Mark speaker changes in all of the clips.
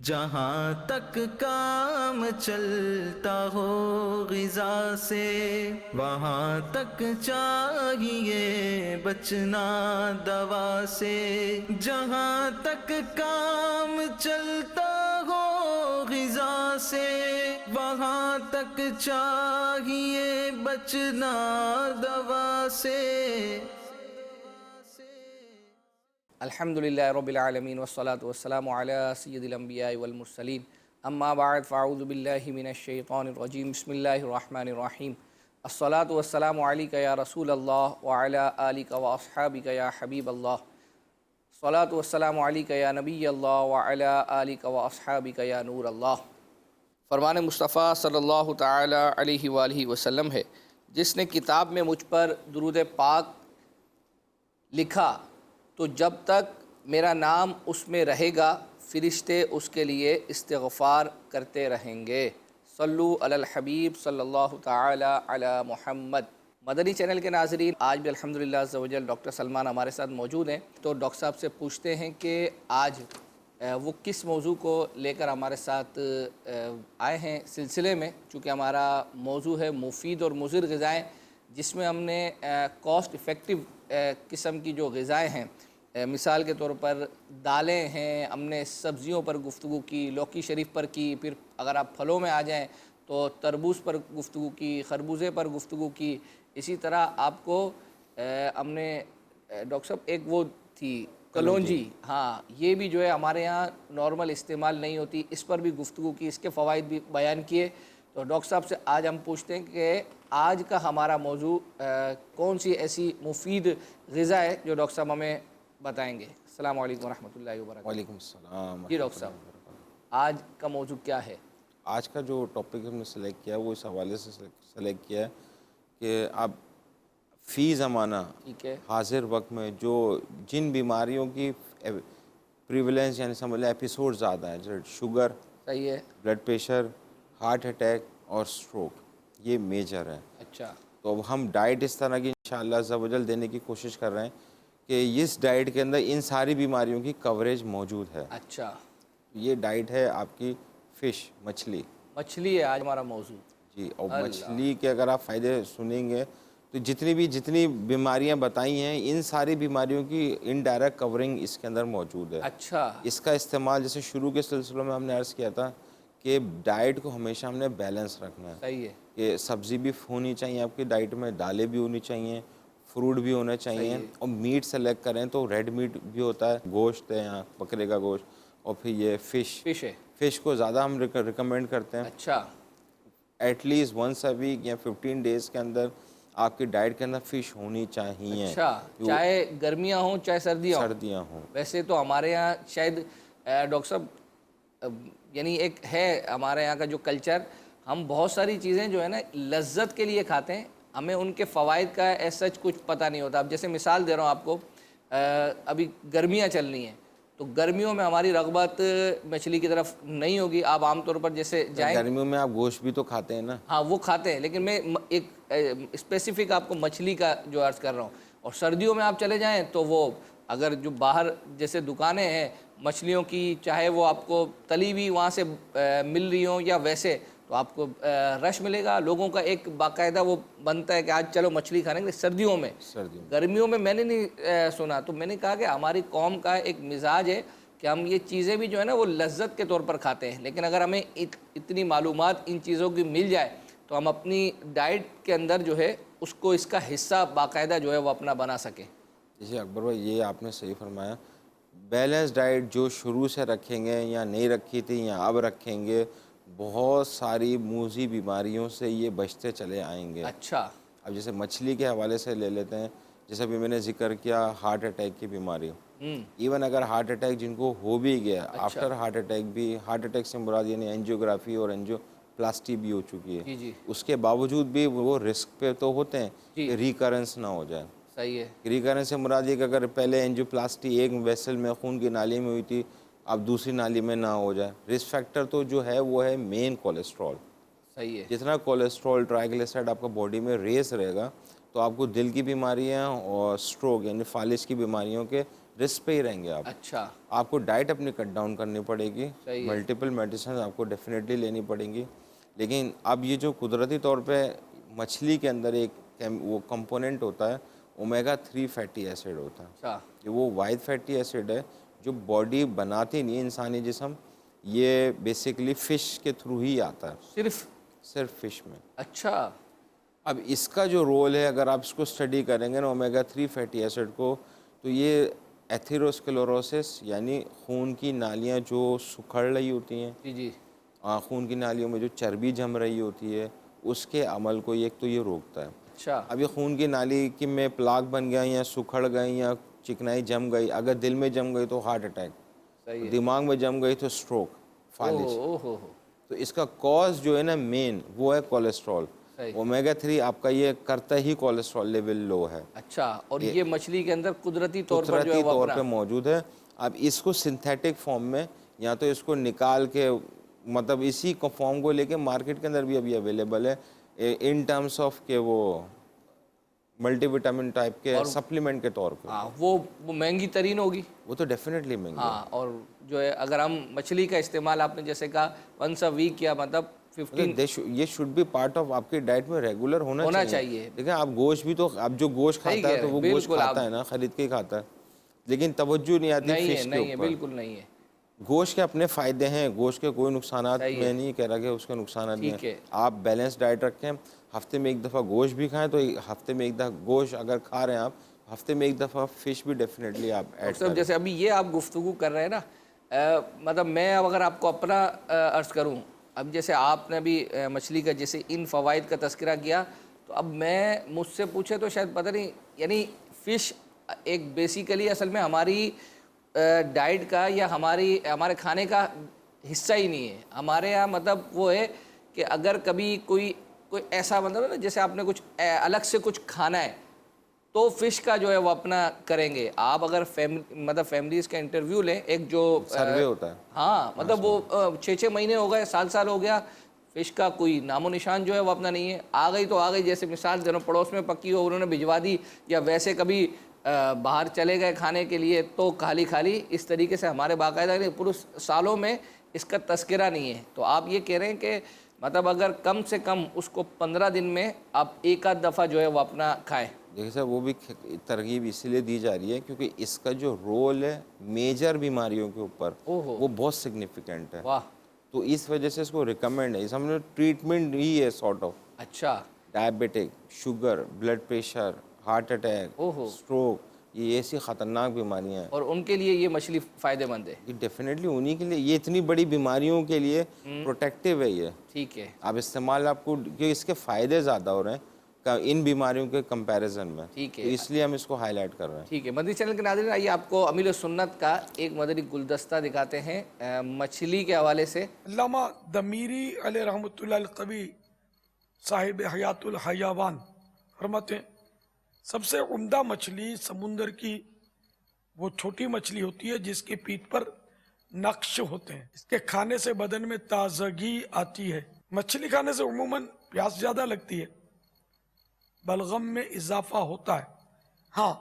Speaker 1: जहाँ तक काम चलता हो ग़िज़ा से, वहाँ तक चाहिए बचना दवा से। जहाँ तक काम चलता हो ग़िज़ा से, वहाँ तक चाहिए बचना दवा से।
Speaker 2: अल्हम्दुलिल्लाहि रब्बिल आलमीन वस्सलातु वस्सलामु अला सय्यिदिल अंबियाइ वल मुरसलीन अम्मा बाद फ़अऊज़ु बिल्लाहि मिनश शैतानिर रजीम बिस्मिल्लाहिर रहमानिर रहीम अस्सलातु वस्सलामु अलैका या रसूलल्लाह व अला आलिका व अस्हाबिका या हबीबल्लाह अस्सलातु वस्सलामु अलैका या नबियल्लाह व अला आलिका व अस्हाबिका या नूरल्लाह। फरमान मुस्तफ़ा सल्लल्लाहु तआला अलैहि वालिहि वसल्लम है, जिसने किताब में मुझ पर दुरूद पाक लिखा तो जब तक मेरा नाम उसमें रहेगा फ़रिश्ते उसके लिए इस्तिग़फ़ार करते रहेंगे। सल्लु अलल हबीब सल्लल्लाहु तआला अला मुहम्मद। मदनी चैनल के नाज़रीन, आज भी अल्हम्दुलिल्लाह अज़्ज़ा वजल डॉक्टर सलमान हमारे साथ मौजूद हैं। तो डॉक्टर साहब से पूछते हैं कि आज वो किस मौजू को लेकर हमारे साथ आए हैं सिलसिले में। चूँकि हमारा मौजू है मुफीद और मुज़िर ग़िज़ाएँ, जिसमें हमने कॉस्ट इफ़ेक्टिव किस्म की जो ग़िज़ाएँ हैं, मिसाल के तौर पर दालें हैं, हमने सब्ज़ियों पर गुफ्तगू की, लौकी शरीफ पर की, फिर अगर आप फलों में आ जाएँ तो तरबूज पर गुफ्तगू की, खरबूजे पर गुफ्तगू की। इसी तरह आपको हमने डॉक्टर साहब एक वो थी कलौंजी, हाँ, ये भी जो है हमारे यहाँ नॉर्मल इस्तेमाल नहीं होती, इस पर भी गुफ्तगू की, इसके फ़वाइद भी बयान किए। तो डॉक्टर साहब से आज हम पूछते हैं कि आज का हमारा मौजू कौन सी ऐसी मुफीद ग़िज़ा है जो डॉक्टर साहब हमें बताएंगे। अस्सलामु अलैकुम रहमतुल्लाहि व बरकातहू।
Speaker 3: वालेकुम सलाम।
Speaker 2: जी डॉक्टर साहब, आज का मौजू क्या है?
Speaker 3: आज का जो टॉपिक हमने सेलेक्ट किया वो इस हवाले से सेलेक्ट किया है कि आप फ़ी ज़माना
Speaker 2: ठीक है,
Speaker 3: हाजिर वक्त में जो जिन बीमारियों की प्रिवलेंस यानी समझ लें एपिसोड ज़्यादा है, जैसे शुगर,
Speaker 2: सही है,
Speaker 3: ब्लड प्रेशर, हार्ट अटैक और स्ट्रोक, ये मेजर है।
Speaker 2: अच्छा,
Speaker 3: तो अब हम डाइट इस तरह की इंशाअल्लाह अज़्ज़ा वजल देने की कोशिश कर रहे हैं कि इस डाइट के अंदर इन सारी बीमारियों की कवरेज मौजूद है।
Speaker 2: अच्छा,
Speaker 3: ये डाइट है आपकी फ़िश, मछली।
Speaker 2: मछली है आज हमारा मौजू।
Speaker 3: जी, और
Speaker 2: अल्लाह,
Speaker 3: मछली के अगर आप फ़ायदे सुनेंगे तो जितनी बीमारियां बताई हैं, इन सारी बीमारियों की इनडायरेक्ट कवरिंग इसके अंदर मौजूद है।
Speaker 2: अच्छा,
Speaker 3: इसका इस्तेमाल जैसे शुरू के सिलसिलों में हमने अर्ज़ किया था कि डाइट को हमेशा हमने बैलेंस रखना है
Speaker 2: सही है,
Speaker 3: कि सब्ज़ी भी होनी चाहिए आपकी डाइट में, दालें भी होनी चाहिए, फ्रूट भी होने
Speaker 2: सही
Speaker 3: चाहिए,
Speaker 2: है,
Speaker 3: और मीट सेलेक्ट करें तो रेड मीट भी होता है, गोश्त है यहाँ बकरे का गोश्त, और फिर ये
Speaker 2: फिश है,
Speaker 3: फ़िश को ज़्यादा हम रिकमेंड करते हैं।
Speaker 2: अच्छा,
Speaker 3: एटलीस्ट वंस अ वीक या 15 डेज़ के अंदर आपकी डाइट के अंदर फ़िश होनी चाहिए,
Speaker 2: अच्छा,
Speaker 3: जो
Speaker 2: चाहे गर्मियाँ हों चाहे सर्दियाँ हों।
Speaker 3: सर्दियाँ हों।
Speaker 2: वैसे तो हमारे यहाँ शायद डॉक्टर साहब यानी एक है हमारे यहाँ का जो कल्चर, हम बहुत सारी चीज़ें जो है ना लज्जत के लिए खाते हैं, हमें उनके फ़वाइद का ऐसा सच कुछ पता नहीं होता। अब जैसे मिसाल दे रहा हूँ आपको, अभी गर्मियाँ चल रही हैं, तो गर्मियों में हमारी रग़बत मछली की तरफ नहीं होगी। आप आमतौर पर जैसे
Speaker 3: तो
Speaker 2: जाएँ,
Speaker 3: गर्मियों में आप गोश्त भी तो खाते हैं ना?
Speaker 2: हाँ वो खाते हैं, लेकिन मैं एक स्पेसिफ़िक आपको मछली का जो अर्ज़ कर रहा हूँ। और सर्दियों में आप चले जाएँ तो वो अगर जो बाहर जैसे दुकानें हैं मछलियों की, चाहे वो आपको तली हुई वहाँ से मिल रही हों या वैसे, तो आपको रश मिलेगा। लोगों का एक बाकायदा वो बनता है कि आज चलो मछली खाएंगे सर्दियों में।
Speaker 3: सर्दियों में
Speaker 2: गर्मियों में मैंने नहीं सुना। तो मैंने कहा कि हमारी कौम का एक मिजाज है कि हम ये चीज़ें भी जो है ना वो लज्जत के तौर पर खाते हैं, लेकिन अगर हमें इतनी मालूमात इन चीज़ों की मिल जाए तो हम अपनी डाइट के अंदर जो है उसको इसका हिस्सा बाकायदा जो है वो अपना बना सकें।
Speaker 3: जैसे अकबर भाई, ये आपने सही फरमाया। बैलेंस डाइट जो शुरू से रखेंगे या नहीं रखी थी या अब रखेंगे, बहुत सारी मूज़ी बीमारियों से ये बचते चले आएंगे।
Speaker 2: अच्छा,
Speaker 3: अब जैसे मछली के हवाले से ले लेते हैं, जैसे अभी मैंने जिक्र किया हार्ट अटैक की बीमारी। इवन अगर हार्ट अटैक जिनको हो भी गया,
Speaker 2: अच्छा,
Speaker 3: आफ्टर हार्ट अटैक भी, हार्ट अटैक से मुराद यानी एंजियोग्राफी और एंजियोप्लास्टी भी हो चुकी है,
Speaker 2: जी जी
Speaker 3: उसके बावजूद भी वो रिस्क पे तो होते हैं
Speaker 2: जी,
Speaker 3: कि रिकरेंस ना हो जाए।
Speaker 2: सही है,
Speaker 3: रिकरेंस से मुराद ये कि अगर पहले एंजियोप्लास्टी एक वेसल में खून की नाली में हुई थी, अब दूसरी नाली में ना हो जाए। रिस्क फैक्टर तो जो है वो है मेन कोलेस्ट्रॉल।
Speaker 2: सही है,
Speaker 3: जितना कोलेस्ट्रॉल ट्राइग्लिसराइड आपका बॉडी में रेस रहेगा, तो आपको दिल की बीमारियां और स्ट्रोक यानी फालिज की बीमारियों के रिस्क पे ही रहेंगे आप।
Speaker 2: अच्छा,
Speaker 3: आपको डाइट अपनी कट डाउन करनी पड़ेगी,
Speaker 2: सही है।
Speaker 3: मल्टीपल मेडिसिन आपको डेफिनेटली लेनी पड़ेंगी। लेकिन अब ये जो कुदरती तौर पे मछली के अंदर एक वो कंपोनेंट होता है, ओमेगा 3 फैटी एसिड होता है।
Speaker 2: अच्छा,
Speaker 3: ये वो वाइड फैटी एसिड है जो बॉडी बनाती नहीं है, इंसानी जिस्म, ये बेसिकली फ़िश के थ्रू ही आता है, सिर्फ फ़िश में।
Speaker 2: अच्छा,
Speaker 3: अब इसका जो रोल है, अगर आप इसको स्टडी करेंगे ना ओमेगा 3 फैटी एसिड को, तो ये एथेरोस्क्लेरोसिस यानी खून की नालियाँ जो सुखड़ रही होती हैं,
Speaker 2: जी जी,
Speaker 3: खून की नालियों में जो चर्बी जम रही होती है, उसके अमल को एक तो ये रोकता है।
Speaker 2: अच्छा,
Speaker 3: अब ये खून की नाली की में प्लाक बन गया या सुखड़ गई या चिकनाई जम गई, अगर दिल में जम गई तो हार्ट अटैक,
Speaker 2: सही है।
Speaker 3: दिमाग में जम गई तो स्ट्रोक, फालिज।
Speaker 2: ओहो,
Speaker 3: तो इसका कॉज जो है ना मेन, वो है कोलेस्ट्रॉल।
Speaker 2: सही।
Speaker 3: ओमेगा 3 आपका ये करता ही कोलेस्ट्रॉल लेवल लो है,
Speaker 2: अच्छा, और ये मछली के अंदर कुदरती तौर पर जो है
Speaker 3: कुदरती
Speaker 2: वो
Speaker 3: तौर
Speaker 2: अपना
Speaker 3: पे मौजूद है। अब इसको सिंथेटिक फॉर्म में या तो इसको निकाल के, मतलब इसी को फॉर्म को लेके मार्केट के अंदर भी अभी अवेलेबल है इन टर्म्स ऑफ के वो मल्टीविटामिन टाइप के सप्लीमेंट के तौर पे।
Speaker 2: हाँ, वो महंगी तरीन होगी।
Speaker 3: वो तो डेफिनेटली महंगी है।
Speaker 2: हाँ, और जो है अगर हम मछली का इस्तेमाल आपने जैसे कहा वंस अ वीक या मतलब 15
Speaker 3: ये शुड बी पार्ट ऑफ आपकी डाइट में रेगुलर होना चाहिए। देखिए आप गोश्त भी तो, आप जो गोश्त खाता है तो वो गोश्त खाता है ना, खरीद के ही खाता है, लेकिन तवज्जो नहीं आती फिश के
Speaker 2: नहीं है,
Speaker 3: ऊपर।
Speaker 2: बिल्कुल नहीं है।
Speaker 3: गोश्त के अपने फ़ायदे हैं, गोश्त के कोई नुकसानात मैं नहीं कह रहा कि उसके नुकसानात नहीं है। आप बैलेंस डाइट रखें, हफ्ते में एक दफ़ा गोश्त भी खाएं, तो हफ्ते में एक दफ़ा गोश्त अगर खा रहे हैं आप, हफ्ते में एक दफ़ा फ़िश भी डेफिनेटली आप ऐड करें।
Speaker 2: जैसे अभी ये आप गुफ्तगू कर रहे हैं ना, मतलब मैं अब अगर आपको अपना अर्ज़ करूँ, अब जैसे आपने भी मछली का जैसे इन फ़वाइद का तज़किरा किया, तो अब मैं मुझसे पूछे तो शायद पता नहीं, यानी फ़िश एक बेसिकली असल में हमारी डाइट का या हमारे खाने का हिस्सा ही नहीं है। हमारे यहाँ मतलब वो है कि अगर कभी कोई ऐसा मतलब ना, जैसे आपने कुछ अलग से कुछ खाना है तो फ़िश का जो है वो अपना करेंगे। आप अगर फैमिलीज़ का इंटरव्यू लें, एक जो
Speaker 3: सर्वे होता है,
Speaker 2: हाँ, मतलब वो 6-6 महीने हो गए, साल हो गया, फ़िश का कोई नामो निशान जो है वो अपना नहीं है। आ गई तो आ गई, जैसे मिसाल दोनों पड़ोस में पकी हो, उन्होंने भिजवा दी, या वैसे कभी बाहर चले गए खाने के लिए तो खाली इस तरीके से हमारे बाकायदा पूरे सालों में इसका तस्करा नहीं है। तो आप ये कह रहे हैं कि मतलब अगर कम से कम उसको 15 दिन में आप एक आध दफ़ा जो है वो अपना खाएं।
Speaker 3: देखिए सर, वो भी तरगीब इसलिए दी जा रही है क्योंकि इसका जो रोल है मेजर बीमारियों के ऊपर, वो बहुत सिग्निफिकेंट है।
Speaker 2: वाह,
Speaker 3: तो इस वजह से इसको रिकमेंड है, समझो ट्रीटमेंट ही है सॉर्ट ऑफ।
Speaker 2: अच्छा,
Speaker 3: diabetic, sugar, blood pressure, heart attack, stroke, ये ऐसी ख़तरनाक बीमारियां हैं
Speaker 2: और उनके लिए ये मछली फ़ायदेमंद है।
Speaker 3: ये डेफिनेटली उन्हीं के लिए, ये इतनी बड़ी बीमारियों के लिए प्रोटेक्टिव है ये।
Speaker 2: ठीक है,
Speaker 3: आप इस्तेमाल आपको, क्योंकि इसके फ़ायदे ज़्यादा हो रहे हैं इन बीमारियों के कंपैरिजन में,
Speaker 2: ठीक है,
Speaker 3: तो इसलिए हम इसको हाईलाइट कर रहे हैं।
Speaker 2: ठीक है। मदनी चैनल के नाज़रीन, आइए आपको अमील सुन्नत का एक मदनी गुलदस्ता दिखाते हैं मछली के हवाले से।
Speaker 4: अल्लामा दमीरी अलैहि रहमतुल्लाह अल कवी साहिब हयातुल हयावान फरमाते हैं, सबसे उम्दा मछली समुंदर की वो छोटी मछली होती है जिसकी पीठ पर नक्श होते हैं। इसके खाने से बदन में ताजगी आती है। मछली खाने से उमूमन प्यास ज़्यादा लगती है, बलगम में इजाफा होता है। हाँ,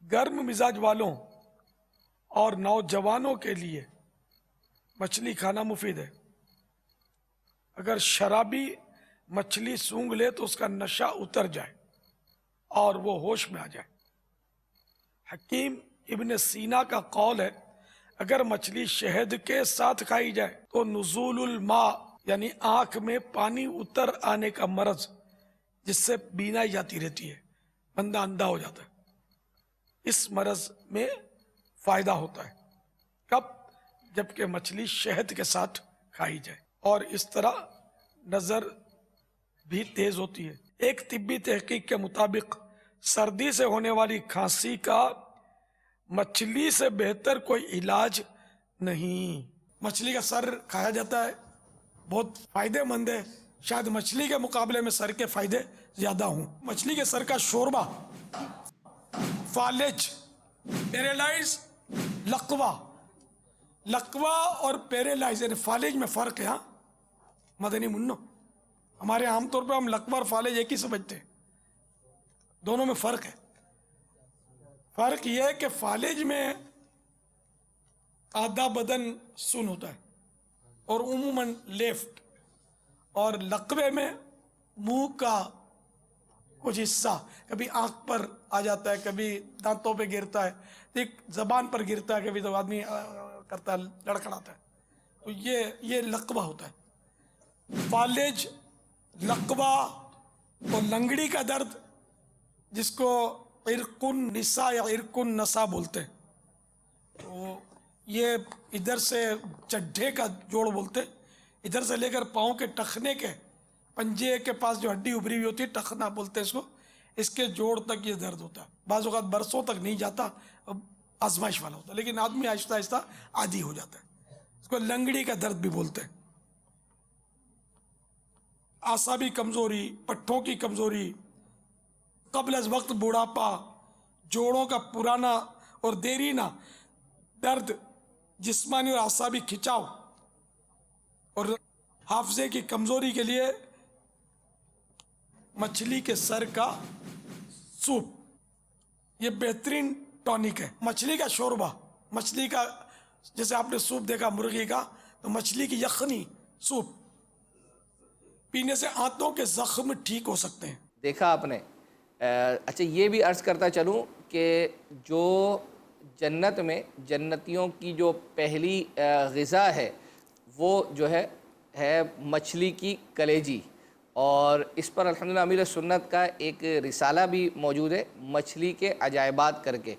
Speaker 4: गर्म मिजाज वालों और नौजवानों के लिए मछली खाना मुफीद है। अगर शराबी मछली सूंघ ले तो उसका नशा उतर जाए और वो होश में आ जाए। हकीम इब्न सीना का कौल है, अगर मछली शहद के साथ खाई जाए तो नुज़ूलुल मा यानी आंख में पानी उतर आने का मरज, जिससे बीनाई जाती रहती है, बंदा अंधा हो जाता है, इस मरज में फायदा होता है। कब? जबकि मछली शहद के साथ खाई जाए। और इस तरह नजर भी तेज होती है। एक तिब्बी तहकीक के मुताबिक सर्दी से होने वाली खांसी का मछली से बेहतर कोई इलाज नहीं। मछली का सर खाया जाता है, बहुत फायदेमंद है। शायद मछली के मुकाबले में सर के फायदे ज्यादा हों। मछली के सर का शोरबा, फालेज, पैरालाइज, लकवा और पैरालाइज यानी फालेज में फर्क है। हाँ मदनी मुन्नो, हमारे आमतौर पर हम लकवा और फालेज एक ही समझते हैं, दोनों में फर्क है। फर्क यह है कि फालिज में आधा बदन सुन होता है और उमूमन लेफ्ट, और लकवे में मुंह का कुछ हिस्सा कभी आंख पर आ जाता है, कभी दांतों पे गिरता है, एक जबान पर गिरता है, कभी तो आदमी करता है, लड़खड़ाता है, तो ये लकवा होता है। फालिज, लकवा और लंगड़ी का दर्द, जिसको इरकुन निसा या इरकुन नसा बोलते हैं, तो ये इधर से चड्ढे का जोड़ बोलते हैं, इधर से लेकर पाँव के टखने के पंजे के पास जो हड्डी उभरी हुई होती है, टखना बोलते हैं इसको, इसके जोड़ तक ये दर्द होता है। बाज़ औक़ात बरसों तक नहीं जाता, अब आजमाइश वाला होता है, लेकिन आदमी आहिस्ता आहिस्ता आदी हो जाता है। इसको लंगड़ी का दर्द भी बोलते हैं। आसाबी कमज़ोरी, पट्ठों की कमज़ोरी, कब्ल अज़ वक्त बुढ़ापा, जोड़ों का पुराना और देरीना दर्द, जिस्मानी और आसाबी खिंचाव और हाफजे की कमज़ोरी के लिए मछली के सर का सूप ये बेहतरीन टॉनिक है। मछली का शोरबा, मछली का जैसे आपने सूप देखा मुर्गी का, तो मछली की यखनी सूप पीने से आंतों के जख्म ठीक हो सकते हैं।
Speaker 2: देखा आपने। अच्छा, ये भी अर्ज़ करता चलूँ कि जो जन्नत में जन्नतियों की जो पहली ग़िज़ा है वो जो है मछली की कलेजी, और इस पर अल्हम्दुलिल्लाह अमीर सुन्नत का एक रिसाला भी मौजूद है, मछली के अजायबात करके,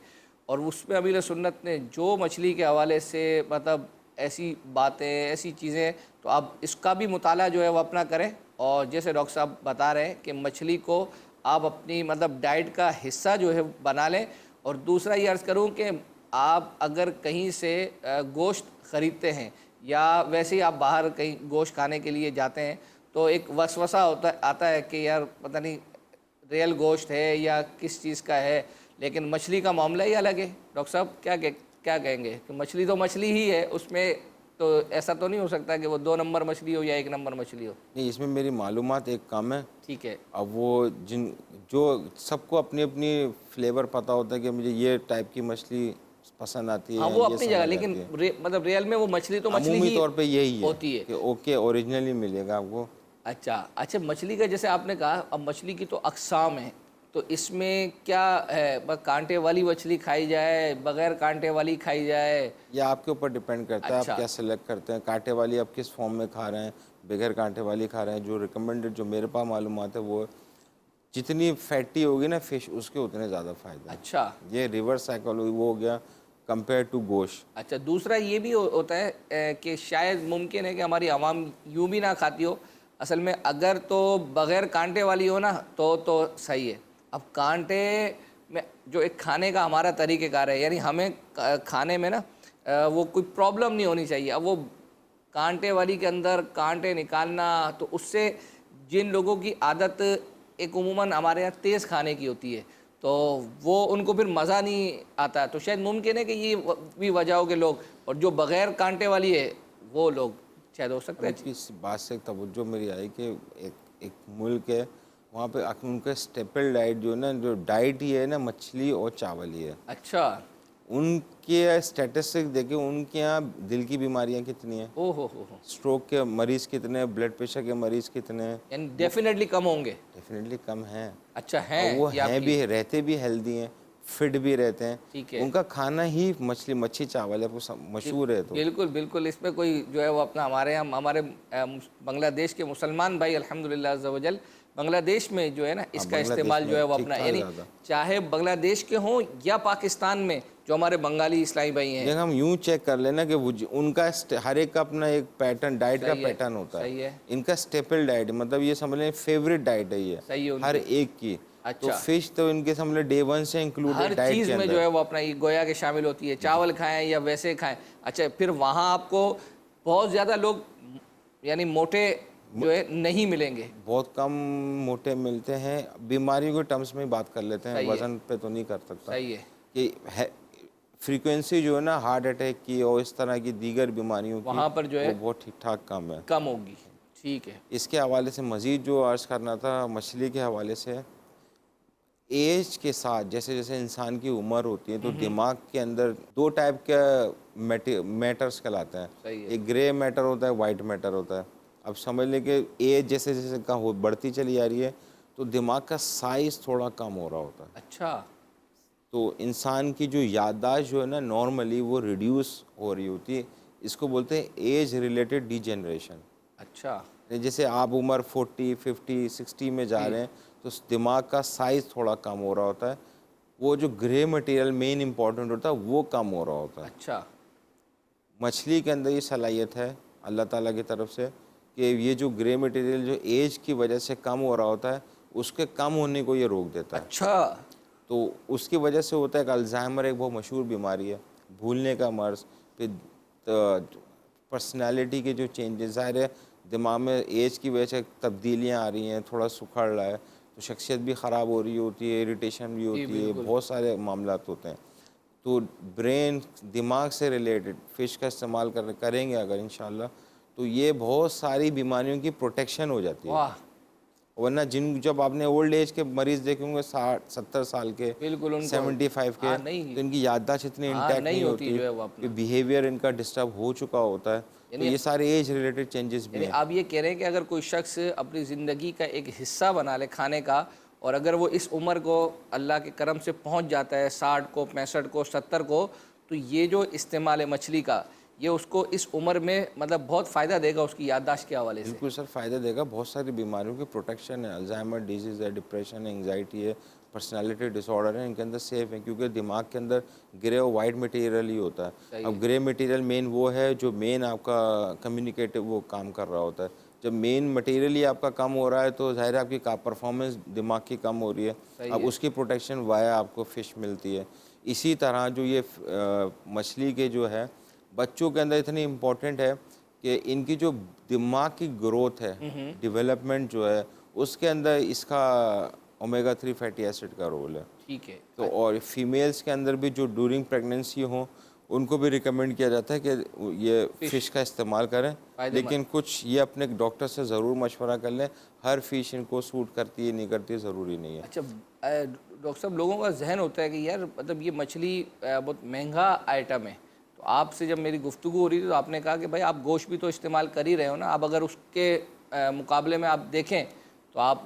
Speaker 2: और उसमें अमीर सुन्नत ने जो मछली के हवाले से मतलब ऐसी बातें, ऐसी चीज़ें, तो आप इसका भी मुताला जो है वो अपना करें। और जैसे डॉक्टर साहब बता रहे हैं कि मछली को आप अपनी मतलब डाइट का हिस्सा जो है बना लें। और दूसरा ये अर्ज़ करूँ कि आप अगर कहीं से गोश्त ख़रीदते हैं या वैसे ही आप बाहर कहीं गोश्त खाने के लिए जाते हैं, तो एक वसवसा आता है कि यार पता नहीं रियल गोश्त है या किस चीज़ का है, लेकिन मछली का मामला ही अलग है। डॉक्टर साहब क्या कहेंगे कि मछली तो मछली ही है, उसमें तो ऐसा तो नहीं हो सकता कि वो 2 नंबर मछली हो या 1 नंबर मछली हो?
Speaker 3: नहीं, इसमें मेरी मालूमात एक कम है।
Speaker 2: ठीक है।
Speaker 3: अब वो जो सबको अपनी अपनी फ्लेवर पता होता है कि मुझे ये टाइप की मछली पसंद आती है।
Speaker 2: हाँ, वो अपनी जगह, लेकिन मतलब रियल में वो मछली तो मछली ही
Speaker 3: तौर पे यही
Speaker 2: होती है
Speaker 3: कि ओके ओरिजिनली मिलेगा आपको।
Speaker 2: अच्छा, मछली का जैसे आपने कहा, अब मछली की तो अक़साम है, तो इसमें क्या है, बस कांटे वाली मछली खाई जाए, बग़ैर कांटे वाली खाई जाए?
Speaker 3: या आपके ऊपर डिपेंड करता है
Speaker 2: अच्छा।
Speaker 3: आप क्या सिलेक्ट करते हैं। कांटे वाली आप किस फॉर्म में खा रहे हैं, बगैर कांटे वाली खा रहे हैं। जो रिकमेंडेड, जो मेरे पास मालूमात है, वो जितनी फैटी होगी ना फिश, उसके उतने ज़्यादा फ़ायदा।
Speaker 2: अच्छा, वो
Speaker 3: ये रिवर्स साइकोलॉजी वो हो गया कंपेयर टू गोश्त।
Speaker 2: अच्छा, दूसरा ये भी होता है कि शायद मुमकिन है कि हमारी आवाम यूँ भी ना खाती हो। असल में अगर तो बग़ैर कांटे वाली हो ना तो सही है। अब कांटे में जो एक खाने का हमारा तरीक़ेकार है, यानी हमें खाने में ना वो कोई प्रॉब्लम नहीं होनी चाहिए। अब वो कांटे वाली के अंदर कांटे निकालना, तो उससे जिन लोगों की आदत एक उमूमन हमारे यहाँ तेज़ खाने की होती है, तो वो उनको फिर मज़ा नहीं आता। तो शायद मुमकिन है कि ये भी वजह हो कि लोग, और जो बग़ैर कांटे वाली है वो लोग शायद हो सकता है।
Speaker 3: इस बात से तवज्जो मेरी आई कि एक मुल्क है, वहाँ पे उनका स्टेपल डाइट जो है ना, जो डाइट ही है ना, मछली और चावल ही है।
Speaker 2: अच्छा,
Speaker 3: उनके स्टैटिस्टिक्स देखे, उनके यहाँ दिल की बीमारियाँ कितनी हैं,
Speaker 2: हो,
Speaker 3: स्ट्रोक के मरीज़ कितने हैं, ब्लड प्रेशर के मरीज़ कितने हैं।
Speaker 2: यानी डेफिनेटली कम होंगे।
Speaker 3: डेफिनेटली कम हैं।
Speaker 2: अच्छा, हैं
Speaker 3: वो
Speaker 2: ये
Speaker 3: हैं
Speaker 2: आपकी-
Speaker 3: भी, रहते भी हेल्दी हैं, फिट भी रहते हैं।
Speaker 2: ठीक है।
Speaker 3: उनका खाना ही मच्छी चावल है, वो मशहूर है। तो
Speaker 2: बिल्कुल इसमें कोई जो है वो अपना हमारे बांग्लादेश के मुसलमान भाई अल्हम्दुलिल्लाह अज़्ज़ा वजल बांग्लादेश में जो है ना इसका इस्तेमाल जो है वो अपना, यानी चाहे बांग्लादेश के हों या पाकिस्तान में जो हमारे बंगाली इस्लामी भाई हैं।
Speaker 3: हम यूं चेक कर लेना कि उनका हर एक का अपना एक पैटर्न, डाइट का पैटर्न होता
Speaker 2: सही है।
Speaker 3: इनका स्टेपल डाइट, मतलब ये समझ लें फेवरेट डाइट है ये,
Speaker 2: सही है
Speaker 3: हर एक की।
Speaker 2: अच्छा।
Speaker 3: तो फिश तो इनके समझ लें डे 1 से इंक्लूडेड
Speaker 2: हर
Speaker 3: डाइट
Speaker 2: चीज़
Speaker 3: के
Speaker 2: में
Speaker 3: अंदर।
Speaker 2: जो है वो अपना ये गोया के शामिल होती है, चावल खाएं या वैसे खाएं। अच्छा, फिर वहाँ आपको बहुत ज़्यादा लोग यानी मोटे जो है नहीं मिलेंगे,
Speaker 3: बहुत कम मोटे मिलते हैं। बीमारियों के टर्म्स में बात कर लेते हैं, वजन पे तो नहीं कर सकता।
Speaker 2: सही है
Speaker 3: कि फ्रीक्वेंसी जो है ना हार्ट अटैक की और इस तरह की दीगर बीमारियों की,
Speaker 2: वहाँ पर जो है
Speaker 3: वो बहुत ठीक ठाक कम है,
Speaker 2: कम होगी। ठीक है।
Speaker 3: इसके हवाले से मज़ीद जो अर्ज़ करना था मछली के हवाले से, एज के साथ जैसे जैसे इंसान की उम्र होती है तो दिमाग के अंदर दो टाइप का मैटर्स कहलाते हैं।
Speaker 2: सही है।
Speaker 3: एक ग्रे मैटर होता है, वाइट मैटर होता है। अब समझ लें कि एज जैसे जैसे का हो बढ़ती चली जा रही है तो दिमाग का साइज़ थोड़ा कम हो रहा होता है।
Speaker 2: अच्छा।
Speaker 3: तो इंसान की जो याददाश्त जो है ना नॉर्मली वो रिड्यूस हो रही होती है। इसको बोलते हैं एज रिलेटेड डिजेनरेशन।
Speaker 2: अच्छा।
Speaker 3: जैसे आप उम्र 40, 50, 60 में जा रहे हैं तो उस दिमाग का साइज़ थोड़ा कम हो रहा होता है। वो जो ग्रे मटेरियल मेन इंपॉर्टेंट होता है वो कम हो रहा होता है।
Speaker 2: अच्छा।
Speaker 3: मछली के अंदर ये सलाहियत है अल्लाह ताला की तरफ से कि ये जो ग्रे मटेरियल जो एज की वजह से कम हो रहा होता है उसके कम होने को ये रोक देता है।
Speaker 2: अच्छा।
Speaker 3: तो उसकी वजह से होता है कि अल्जाइमर एक बहुत मशहूर बीमारी है, भूलने का मर्ज़। फिर पर्सनालिटी के जो चेंजेस ज़ाहिर है दिमाग में एज की वजह से तब्दीलियाँ आ रही हैं, थोड़ा सुखड़ रहा है तो शख्सियत भी ख़राब हो रही होती है, इरिटेशन भी होती है, बहुत सारे मामलात होते हैं। तो ब्रेन दिमाग से रिलेटेड फ़िश का इस्तेमाल करेंगे अगर इंशाल्लाह तो ये बहुत सारी बीमारियों की प्रोटेक्शन हो जाती है।
Speaker 2: वाह।
Speaker 3: वरना जब आपने ओल्ड एज के मरीज़ देखे होंगे 60-70 साल के,
Speaker 2: बिल्कुल उनको
Speaker 3: 75 के,
Speaker 2: हाँ, नहीं
Speaker 3: तो इनकी याददाश्त इतनी
Speaker 2: हाँ,
Speaker 3: इंटैक्ट
Speaker 2: नहीं
Speaker 3: नहीं
Speaker 2: होती
Speaker 3: होती
Speaker 2: जो है वो अपना।
Speaker 3: कि बिहेवियर इनका डिस्टर्ब हो चुका होता है। तो ये सारे एज रिलेटेड चेंजेस भी
Speaker 2: यानी
Speaker 3: हैं।
Speaker 2: आप ये कह रहे हैं कि अगर कोई शख्स अपनी ज़िंदगी का एक हिस्सा बना ले खाने का, और अगर वो इस उम्र को अल्लाह के करम से पहुंच जाता है 60 को, 65 को, 70 को, तो ये जो इस्तेमाल है मछली का, ये उसको इस उम्र में मतलब बहुत फ़ायदा देगा उसकी याददाश्त के हवाले से।
Speaker 3: बिल्कुल सर, फ़ायदा देगा। बहुत सारी बीमारियों की प्रोटेक्शन है, अल्जाइमर डिजीज़ है, डिप्रेशन है, एंग्जाइटी है, पर्सनालिटी डिसऑर्डर है, इनके अंदर सेफ है क्योंकि दिमाग के अंदर ग्रे और वाइट मटेरियल ही होता है। अब ग्रे मटेरियल मेन वो है जो मेन आपका कम्युनिकेटिव वो काम कर रहा होता है। जब मेन मटेरियल ही आपका कम हो रहा है तो ज़ाहिर है आपकी परफॉर्मेंस दिमाग की कम हो रही है। अब उसकी प्रोटेक्शन वाया आपको फ़िश मिलती है। इसी तरह जो ये मछली के जो है बच्चों के अंदर इतनी इम्पोर्टेंट है कि इनकी जो दिमाग की ग्रोथ है, डेवलपमेंट जो है उसके अंदर इसका ओमेगा 3 फैटी एसिड का रोल है।
Speaker 2: ठीक है।
Speaker 3: तो और फीमेल्स के अंदर भी जो ड्यूरिंग प्रेगनेंसी हो उनको भी रिकमेंड किया जाता है कि ये फ़िश का इस्तेमाल करें, लेकिन कुछ ये अपने डॉक्टर से ज़रूर मशवरा कर लें। हर फ़िश इनको सूट करती है नहीं करती है ज़रूरी नहीं है।
Speaker 2: अच्छा डॉक्टर साहब, लोगों का जहन होता है कि यार मतलब ये मछली बहुत महंगा आइटम है, तो आपसे जब मेरी गुफ्तगू हो रही थी तो आपने कहा कि भाई आप गोश्त भी तो इस्तेमाल कर ही रहे हो ना। अब अगर उसके मुकाबले में आप देखें तो आप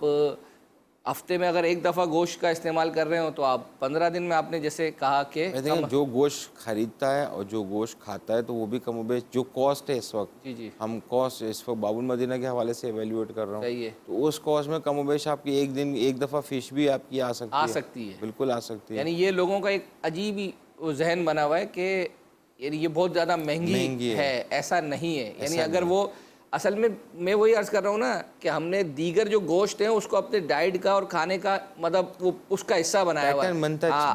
Speaker 2: हफ्ते में अगर एक दफ़ा गोश्त का इस्तेमाल कर रहे हो तो आप 15 दिन में आपने जैसे कहा कि
Speaker 3: जो गोश्त खरीदता है और जो गोश्त खाता है तो वो भी कम बेश जो कॉस्ट है इस वक्त,
Speaker 2: जी जी
Speaker 3: हम कॉस्ट इस वक्त बाबुल मदीना के हवाले से एवेल्यूएट कर रहा हूँ,
Speaker 2: सही है,
Speaker 3: तो उस कॉस्ट में कम बेश आपकी एक दिन एक दफ़ा फ़िश भी आपकी आ सकती है। बिल्कुल आ सकती है।
Speaker 2: यानी ये लोगों का एक अजीब ही वो जहन बना हुआ है कि यानी ये बहुत ज़्यादा महंगी है, ऐसा नहीं है। यानी अगर वो असल में मैं वही अर्ज़ कर रहा हूँ ना कि हमने दीगर जो गोश्त है उसको अपने डाइट का और खाने का मतलब वो उसका हिस्सा बनाया हुआ है।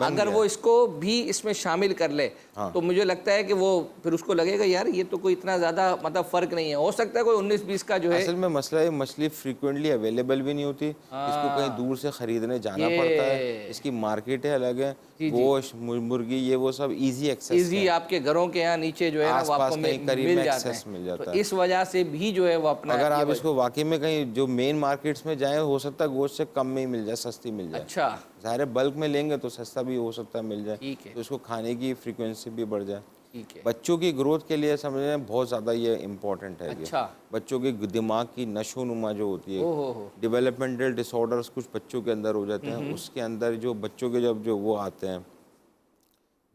Speaker 2: अगर वो इसको भी इसमें शामिल कर ले तो मुझे लगता है कि वो फिर उसको लगेगा यार ये तो कोई इतना ज़्यादा मतलब फ़र्क नहीं है। हो सकता है कोई 19-20 का जो है।
Speaker 3: असल में मसला है मछली फ्रीक्वेंटली अवेलेबल भी नहीं होती, इसको कहीं दूर से ख़रीदने जाना पड़ता है, इसकी मार्केटें अलग है, गोश्त मुर्गी ये वो सब इजी एक्सेस,
Speaker 2: इजी आपके घरों के यहाँ नीचे जो है ना वो आपको मिल जाता है। तो इस वजह से भी जो है वो अपना
Speaker 3: अगर आप इसको वाकई में कहीं जो मेन मार्केट्स में जाएं हो सकता है गोश्त से कम में ही मिल जाए, सस्ती मिल जाए।
Speaker 2: अच्छा,
Speaker 3: ज़ाहिर है बल्क में लेंगे तो सस्ता भी हो सकता है मिल जाए,
Speaker 2: ठीक है,
Speaker 3: तो इसको खाने की फ्रीक्वेंसी भी बढ़ जाए।
Speaker 2: ठीक है।
Speaker 3: बच्चों की ग्रोथ के लिए समझने बहुत ज़्यादा ये इम्पोर्टेंट है।
Speaker 2: अच्छा,
Speaker 3: बच्चों के दिमाग की नशोनुमा जो होती है, डेवलपमेंटल डिसऑर्डर्स कुछ बच्चों के अंदर हो जाते हैं, उसके अंदर जो बच्चों के जब जो वो आते हैं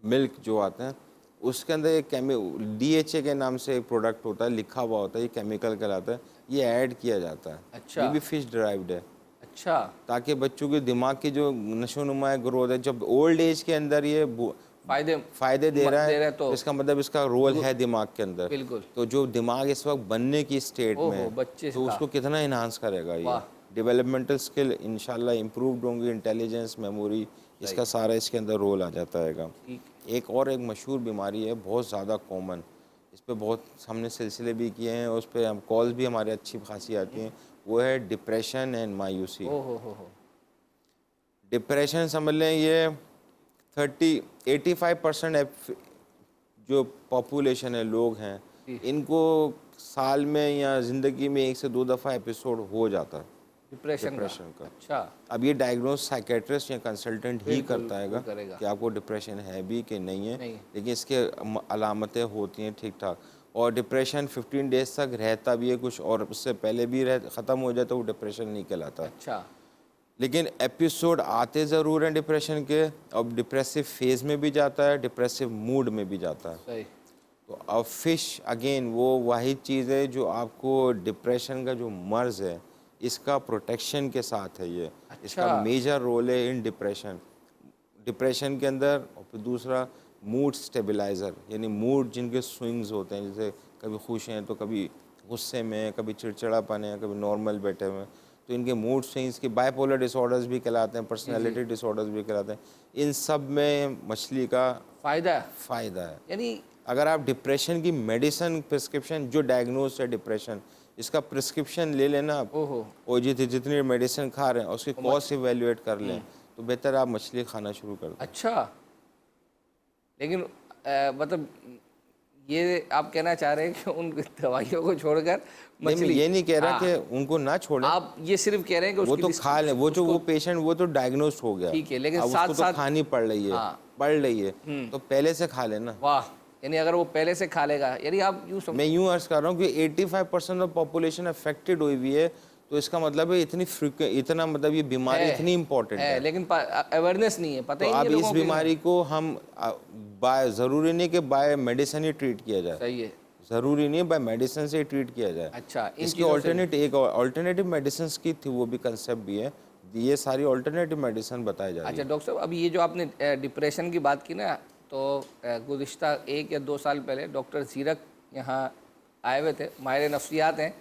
Speaker 3: मिल्क जो आते हैं उसके अंदर एक DHA के नाम से एक प्रोडक्ट होता है, लिखा हुआ होता है, ये केमिकल कहलाता है, ये ऐड किया जाता है।
Speaker 2: अच्छा,
Speaker 3: ये भी फिश ड्राइव्ड है।
Speaker 2: अच्छा,
Speaker 3: ताकि बच्चों के दिमाग की जो नशोनुमा ग्रोथ है जब ओल्ड एज के अंदर ये फ़ायदे दे रहा है तो इसका मतलब इसका रोल है दिमाग के अंदर।
Speaker 2: बिल्कुल।
Speaker 3: तो जो दिमाग इस वक्त बनने की स्टेट में है
Speaker 2: बच्चे
Speaker 3: तो उसको कितना इन्हांस करेगा ये। डेवलपमेंटल स्किल इंशाल्लाह इम्प्रूव्ड होंगी, इंटेलिजेंस, मेमोरी, इसका सारा इसके अंदर रोल आ जाता है। एक मशहूर बीमारी है बहुत ज़्यादा कॉमन, इस पर बहुत हमने सिलसिले भी किए हैं, उस पर हम कॉल्स भी हमारे अच्छी खासी आती हैं, वो है डिप्रेशन एंड मायूसी। डिप्रेशन समझ लें ये 85% जो पॉपुलेशन है लोग हैं इनको साल में या ज़िंदगी में 1 से 2 दफ़ा एपिसोड हो जाता है।
Speaker 2: डिप्रेशन
Speaker 3: का।
Speaker 2: अच्छा,
Speaker 3: अब ये डायग्नोज साइकेट्रिस्ट या कंसल्टेंट ही
Speaker 2: बिल्कुल,
Speaker 3: करता
Speaker 2: वो
Speaker 3: है
Speaker 2: करेगा।
Speaker 3: कि आपको डिप्रेशन है भी कि नहीं है,
Speaker 2: नहीं।
Speaker 3: लेकिन इसके अलामतें होती हैं ठीक ठाक। और डिप्रेशन 15 डेज तक रहता भी है कुछ, और उससे पहले भी ख़त्म हो जाए तो वो डिप्रेशन नहीं कहलाता।
Speaker 2: अच्छा,
Speaker 3: लेकिन एपिसोड आते ज़रूर हैं डिप्रेशन के, अब डिप्रेसिव फेज़ में भी जाता है, डिप्रेसिव मूड में भी जाता है।
Speaker 2: सही,
Speaker 3: तो अब फिश अगेन वो वाहिद चीज़ है जो आपको डिप्रेशन का जो मर्ज़ है इसका प्रोटेक्शन के साथ है ये। इसका
Speaker 2: अच्छा।
Speaker 3: मेजर रोल है इन डिप्रेशन के अंदर। और फिर दूसरा मूड स्टेबलाइज़र, यानी मूड जिनके स्विंग्स होते हैं, जैसे कभी खुश हैं तो कभी गुस्से में, कभी चिड़चिड़ापन है, कभी नॉर्मल बैठे हुए हैं, तो इनके मूड स्विंग्स की बाइपोलर डिसऑर्डर्स भी कहलाते हैं, पर्सनैलिटी डिसऑर्डर्स भी कहलाते हैं। इन सब में मछली का
Speaker 2: फ़ायदा है,
Speaker 3: फ़ायदा है।
Speaker 2: यानी
Speaker 3: अगर आप डिप्रेशन की मेडिसिन प्रिस्क्रिप्शन जो डायग्नोज है डिप्रेशन, इसका प्रिस्क्रिप्शन ले लेना आप,
Speaker 2: ओहो,
Speaker 3: और जितनी मेडिसिन खा रहे हैं उसकी कॉस्ट इवेल्युएट कर लें, तो बेहतर आप मछली खाना शुरू कर दें।
Speaker 2: अच्छा। लेकिन मतलब ये आप कहना चाह रहे हैं कि उन दवाइयों को छोड़कर
Speaker 3: नहीं, मैं
Speaker 2: मछली,
Speaker 3: ये नहीं कह रहा
Speaker 2: हाँ,
Speaker 3: कि उनको ना छोड़ें,
Speaker 2: आप ये सिर्फ कह रहे हैं कि
Speaker 3: वो
Speaker 2: उसकी
Speaker 3: तो
Speaker 2: लिस्ट-
Speaker 3: खा लें, वो जो वो
Speaker 2: उसको-
Speaker 3: पेशेंट वो तो डायग्नोज हो गया,
Speaker 2: ठीक है, लेकिन
Speaker 3: अब
Speaker 2: साथ
Speaker 3: उसको तो
Speaker 2: साथ
Speaker 3: खानी पड़ रही है,
Speaker 2: हाँ।
Speaker 3: पड़ रही है, तो पहले से खा लेना।
Speaker 2: वाह, यानी अगर वो पहले से खा लेगा, यानी आप यूँ
Speaker 3: मैं यूँ अर्ज कर रहा हूँ कि 85% ऑफ पॉपुलेशन अफेक्टेड हुई हुई है, तो इसका मतलब है इतना मतलब ये बीमारी इतनी इम्पोर्टेंट है।
Speaker 2: लेकिन अवेयरनेस नहीं है, पता
Speaker 3: तो
Speaker 2: ही नहीं
Speaker 3: अब
Speaker 2: है
Speaker 3: इस
Speaker 2: लोगों को।
Speaker 3: बीमारी को हम बाय ज़रूरी नहीं कि बाय मेडिसिन ही ट्रीट किया जाए,
Speaker 2: सही है,
Speaker 3: ज़रूरी नहीं है बाय मेडिसिन से ही ट्रीट किया जाए।
Speaker 2: अच्छा, इन
Speaker 3: इसके
Speaker 2: चीज़ों से-
Speaker 3: ऑल्टरनेटिव मेडिसिन की थी, वो भी कंसेप्ट भी है, ये सारी ऑल्टरनेटिव मेडिसिन बताई जा रही
Speaker 2: अच्छा
Speaker 3: है।
Speaker 2: डॉक्टर साहब, अभी ये जो आपने डिप्रेशन की बात की ना, तो गुज़िश्ता 1 या 2 साल पहले डॉक्टर ज़ीरक यहाँ आए हुए थे, माहिर नफ्सियात हैं।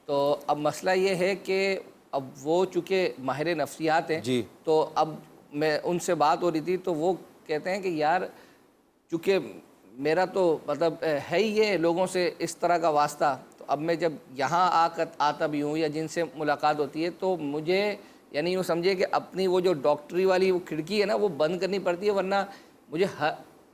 Speaker 2: तो अब मसला ये है कि अब वो चूँकि माहिर नफ्सियात हैं,
Speaker 3: जी।
Speaker 2: तो अब मैं उनसे बात हो रही थी, तो वो कहते हैं कि यार चूँकि मेरा तो मतलब है ही ये लोगों से इस तरह का वास्ता, तो अब मैं जब यहाँ आकर आता भी हूँ या जिनसे मुलाकात होती है, तो मुझे यानी यूँ समझिए कि अपनी वो जो डॉक्टरी वाली वो खिड़की है ना, वो बंद करनी पड़ती है, वरना मुझे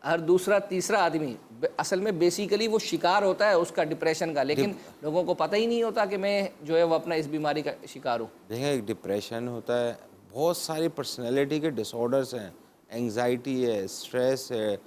Speaker 2: हर दूसरा तीसरा आदमी असल में बेसिकली वो शिकार होता है उसका डिप्रेशन का, लेकिन लोगों को पता ही नहीं होता कि मैं जो है वो अपना इस बीमारी का शिकार हूँ।
Speaker 3: देखें, एक डिप्रेशन होता है, बहुत सारी पर्सनैलिटी के डिसऑर्डर्स हैं, एंग्जाइटी है, स्ट्रेस है,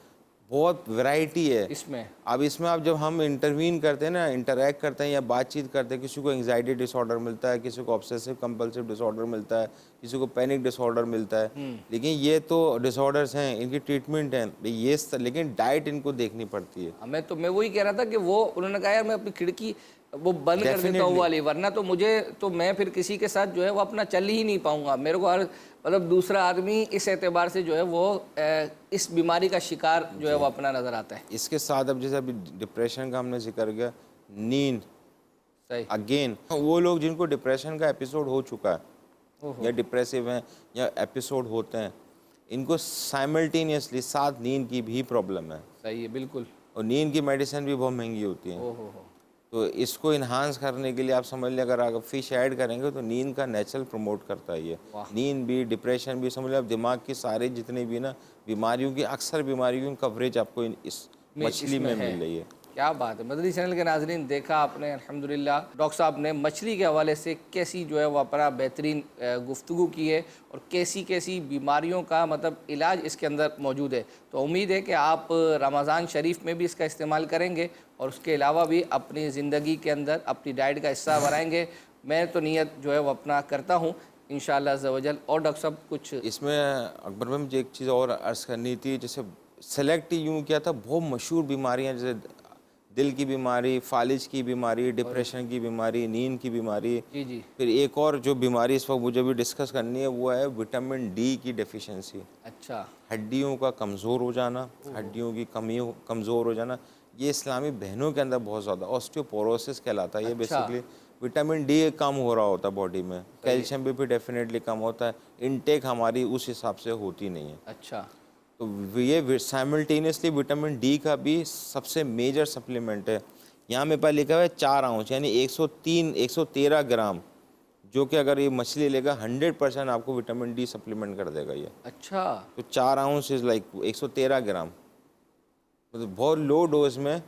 Speaker 3: बहुत वैरायटी है
Speaker 2: इसमें
Speaker 3: अब इसमें आप जब हम इंटरवीन करते हैं ना, इंटरैक्ट करते हैं या बातचीत करते हैं, किसी को एंग्जाइटी डिसऑर्डर मिलता है, किसी को ऑब्सेसिव कंपल्सिव डिसऑर्डर मिलता है, किसी को पैनिक डिसऑर्डर मिलता है, लेकिन ये तो डिसऑर्डर्स हैं, इनकी ट्रीटमेंट है ये, लेकिन डाइट इनको देखनी पड़ती है।
Speaker 2: मैं वही कह रहा था कि वो उन्होंने कहा यार मैं अपनी खिड़की वो बंद कर देता हूँ वाली, वरना तो मुझे तो मैं फिर किसी के साथ जो है वो अपना चल ही नहीं पाऊंगा, मेरे को हर मतलब दूसरा आदमी इस एतबार से जो है वो इस बीमारी का शिकार जो है वो अपना नज़र आता है।
Speaker 3: इसके साथ अब जैसे अभी डिप्रेशन का हमने जिक्र किया, नींद
Speaker 2: सही,
Speaker 3: अगेन वो लोग जिनको डिप्रेशन का एपिसोड हो चुका है या डिप्रेसिव हैं या एपिसोड होते हैं, इनको साइमल्टेनियसली साथ नींद की भी प्रॉब्लम है,
Speaker 2: सही है, बिल्कुल।
Speaker 3: और नींद की मेडिसिन भी बहुत महंगी होती है।
Speaker 2: ओहो,
Speaker 3: तो इसको इन्हांस करने के लिए आप समझ लें, अगर आप फिश ऐड करेंगे तो नींद का नेचुरल प्रमोट करता है ये। नींद भी, डिप्रेशन भी, समझ लें आप दिमाग की सारी जितनी भी ना बीमारियों की, अक्सर बीमारियों की कवरेज आपको इस मछली में मिल रही है।
Speaker 2: क्या बात है। मदनी चैनल के नाजरीन, देखा आपने अल्हम्दुलिल्लाह डॉक्टर साहब ने मछली के हवाले से कैसी जो है वो अपना बेहतरीन गुफ्तगू की है और कैसी कैसी बीमारियों का मतलब इलाज इसके अंदर मौजूद है। तो उम्मीद है कि आप रमज़ान शरीफ में भी इसका इस्तेमाल करेंगे और उसके अलावा भी अपनी ज़िंदगी के अंदर अपनी डाइट का हिस्सा बनाएंगे। मैं तो नीयत जो है वो अपना करता हूँ इंशाअल्लाह अज़्ज़ा वजल। और डॉक्टर साहब कुछ
Speaker 3: इसमें अकबर भाई मुझे एक चीज़ और अर्ज़ करनी थी, जैसे सेलेक्ट यूँ किया था बहुत मशहूर बीमारियाँ, जैसे दिल की बीमारी, फालिज की बीमारी, डिप्रेशन की बीमारी, नींद की बीमारी।
Speaker 2: जी जी।
Speaker 3: फिर एक और जो बीमारी इस वक्त मुझे भी डिस्कस करनी है वो है विटामिन डी की डेफिशिएंसी।
Speaker 2: अच्छा,
Speaker 3: हड्डियों का कमज़ोर हो जाना, हड्डियों की कमी कमज़ोर हो जाना, ये इस्लामी बहनों के अंदर बहुत ज़्यादा ऑस्टियोपोरोसिस कहलाता है। ये बेसिकली विटामिन डी कम हो रहा होता है बॉडी में, कैल्शियम भी डेफिनेटली कम होता है, इनटेक हमारी उस हिसाब से होती नहीं है।
Speaker 2: अच्छा,
Speaker 3: तो ये साइमल्टेनियसली विटामिन डी का भी सबसे मेजर सप्लीमेंट है। यहाँ मेरे पास लिखा हुआ है 4 आउंस यानी 113 ग्राम, जो कि अगर ये मछली लेगा 100% आपको विटामिन डी सप्लीमेंट कर देगा ये।
Speaker 2: अच्छा,
Speaker 3: तो 4 आउंस इज़ लाइक 113 ग्राम, मतलब बहुत लो डोज में।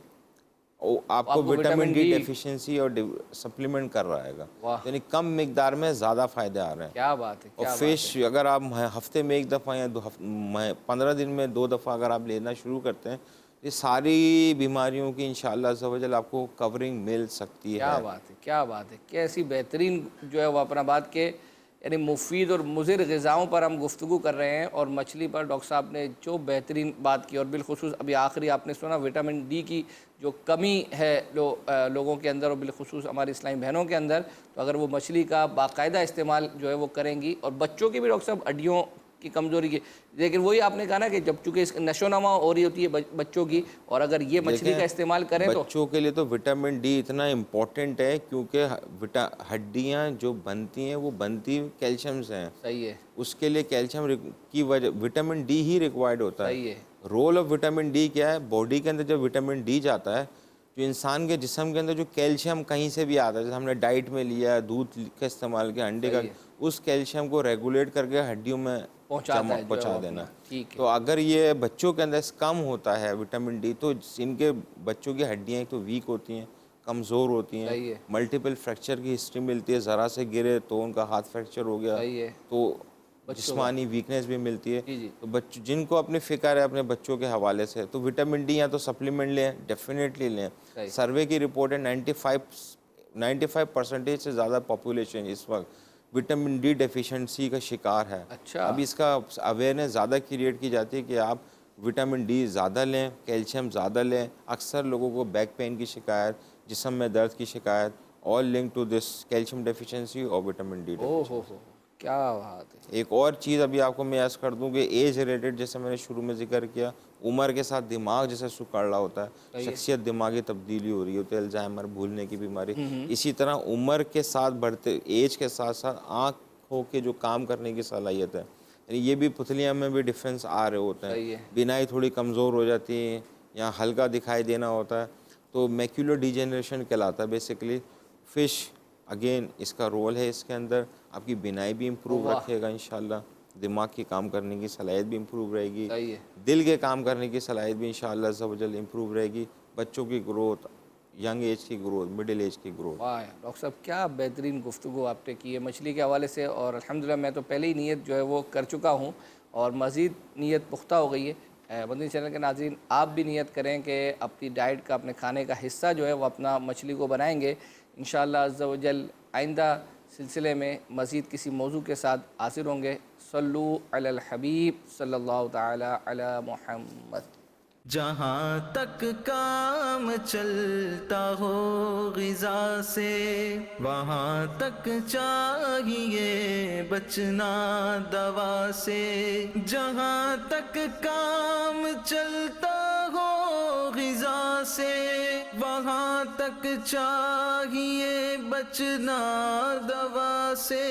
Speaker 3: आपको
Speaker 2: आपको
Speaker 3: विटामिन डी
Speaker 2: D
Speaker 3: डेफिशिएंसी और सप्लीमेंट कर रहा है,
Speaker 2: वाह।
Speaker 3: यानी कम मिकदार में ज़्यादा फ़ायदे आ रहे हैं।
Speaker 2: क्या बात है,
Speaker 3: और
Speaker 2: क्या बात
Speaker 3: फिश
Speaker 2: है।
Speaker 3: अगर आप हफ्ते में एक दफ़ा या 15 दिन में 2 दफ़ा अगर आप लेना शुरू करते हैं, ये सारी बीमारियों की इंशाअल्लाह अज़्ज़ा वजल आपको कवरिंग मिल सकती
Speaker 2: क्या
Speaker 3: है।
Speaker 2: बात है, क्या बात है। कैसी बेहतरीन जो है वो अपना बात के यानी मुफीद और मुज़िर ग़िज़ाओं पर हम गुफ्तगू कर रहे हैं, और मछली पर डॉक्टर साहब ने जो बेहतरीन बात की, और बिलखुसूस अभी आखिरी आपने सुना विटामिन डी की जो कमी है लोगों के अंदर और बिलखुसूस हमारी इस्लामी बहनों के अंदर, तो अगर वो मछली का बाकायदा इस्तेमाल जो है वो करेंगी, और बच्चों की भी डॉक्टर साहब हड्डियों की कमज़ोरी की, लेकिन वही आपने कहा ना कि जब चूँकि नशोनमा हो रही होती है बच्चों की, और अगर ये मछली
Speaker 3: देखें,
Speaker 2: का इस्तेमाल करें तो
Speaker 3: बच्चों के लिए तो विटामिन डी इतना इम्पोर्टेंट है, क्योंकि हड्डियाँ जो बनती हैं वो बनती कैल्शियम से हैं।
Speaker 2: सही है,
Speaker 3: उसके लिए कैल्शियम की वजह विटामिन डी ही रिक्वायर्ड होता
Speaker 2: सही
Speaker 3: है।
Speaker 2: है।
Speaker 3: रोल ऑफ विटामिन डी क्या है? बॉडी के अंदर जब विटामिन डी जाता है, जो इंसान के जिस्म के अंदर जो कैल्शियम कहीं से भी आता है, जैसे हमने डाइट में लिया, दूध का इस्तेमाल किया, अंडे का,
Speaker 2: सही है।
Speaker 3: उस कैल्शियम को रेगुलेट करके हड्डियों में
Speaker 2: पहुंचाता है जो
Speaker 3: पहुंचा
Speaker 2: है वो
Speaker 3: देना।
Speaker 2: अपना, ठीक है।
Speaker 3: तो अगर ये बच्चों के अंदर कम होता है विटामिन डी, तो इनके बच्चों की हड्डियाँ एक तो वीक होती हैं, कमज़ोर होती हैं,
Speaker 2: सही है।
Speaker 3: मल्टीपल फ्रैक्चर की हिस्ट्री मिलती है, ज़रा से गिरे तो उनका हाथ फ्रैक्चर हो गया,
Speaker 2: सही है।
Speaker 3: तो जिस्मानी वीकनेस भी मिलती है।
Speaker 2: जी, जी।
Speaker 3: तो बच्चों जिनको अपनी फ़िक्र है अपने बच्चों के हवाले से, तो विटामिन डी या तो सप्लीमेंट लें, डेफिनेटली लें।
Speaker 2: सही।
Speaker 3: सर्वे की रिपोर्ट है 95% से ज़्यादा पॉपुलेशन इस वक्त विटामिन डी डेफिशिएंसी का शिकार है।
Speaker 2: अच्छा।
Speaker 3: अब इसका अवेयरनेस ज़्यादा क्रिएट की जाती है कि आप विटामिन डी ज़्यादा लें, कैल्शियम ज़्यादा लें। अक्सर लोगों को बैक पेन की शिकायत, जिस्म में दर्द की शिकायत, all link to this calcium deficiency और विटामिन डी
Speaker 2: ओ
Speaker 3: डेफिशिएंसी।
Speaker 2: हो, क्या बात है।
Speaker 3: एक और चीज़ अभी आपको मैं याद कर दूं कि एज रिलेटेड, जैसे मैंने शुरू में जिक्र किया, उम्र के साथ दिमाग जैसे सुकड़ रहा होता है, शख्सियत दिमागी तब्दीली हो रही होती है, अल्जाइमर, भूलने की बीमारी, इसी तरह उम्र के साथ बढ़ते एज के साथ साथ आँखों के जो काम करने की सलाहियत है, यानी ये भी पुतलियाँ में भी डिफरेंस आ रहे होते
Speaker 2: सही
Speaker 3: हैं।
Speaker 2: है।
Speaker 3: बिनाई थोड़ी कमज़ोर हो जाती है या हल्का दिखाई देना होता है, तो मैक्यूलर डिजेनरेशन कहलाता है बेसिकली। फ़िश अगेन इसका रोल है इसके अंदर, आपकी बिनाई भी इम्प्रूव
Speaker 2: वाह।
Speaker 3: रखेगा इंशाल्लाह, दिमाग की काम करने की सलाहियत भी इम्प्रूव रहेगी,
Speaker 2: सही है।
Speaker 3: दिल के काम करने की सलाहियत भी इंशाल्लाह अज़्ज़ा वजल इम्प्रूव रहेगी, बच्चों की ग्रोथ, यंग एज की ग्रोथ, मिडिल एज की ग्रोथ।
Speaker 2: वाह डॉक्टर साहब, क्या बेहतरीन गुफ्तगू आपने की है मछली के हवाले से, और अल्हम्दुलिल्लाह मैं तो पहले ही नीयत जो है वो कर चुका हूँ, और मज़ीद नीयत पुख्ता हो गई है। मदनी चैनल के नाज़रीन, आप भी नीयत करें कि अपनी डाइट का, अपने खाने का हिस्सा जो है वो अपना मछली को बनाएंगे। इंशाअल्लाह अज़्ज़ा वजल आइंदा सिलसिले में मज़ीद किसी मौजू के साथ हाज़िर होंगे। सल्लू अलल हबीब सल्लल्लाहु ताला अला मुहम्मद।
Speaker 1: जहाँ तक काम चलता हो ग़िज़ा से, वहाँ तक चाहिए बचना दवा से। जहाँ तक काम चलता हो ग़िज़ा से, वहाँ तक चाहिए बचना दवा से।